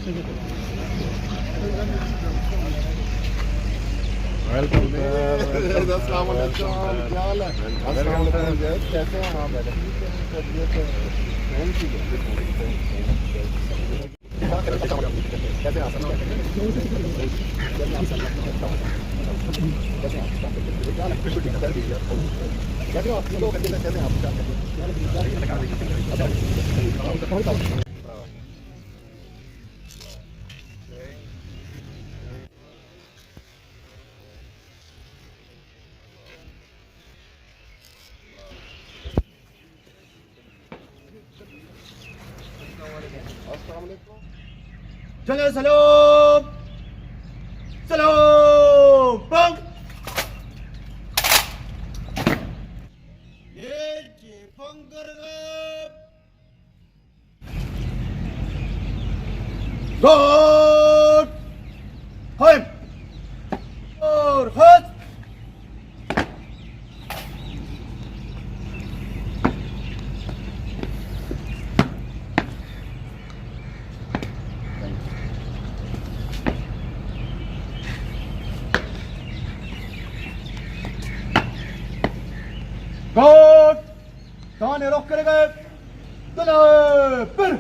Welcome sir. अस्सलाम वालेकुम, क्या हाल है? अस्सलाम वालेकुम जैद, कैसे हैं आप? तबीयत कैसी है? कैसे आप? Jangan salam. Salam. Bang. Yeji panggarap. God. Hai. Or hat. God. Tane rock kरेगा. तले पर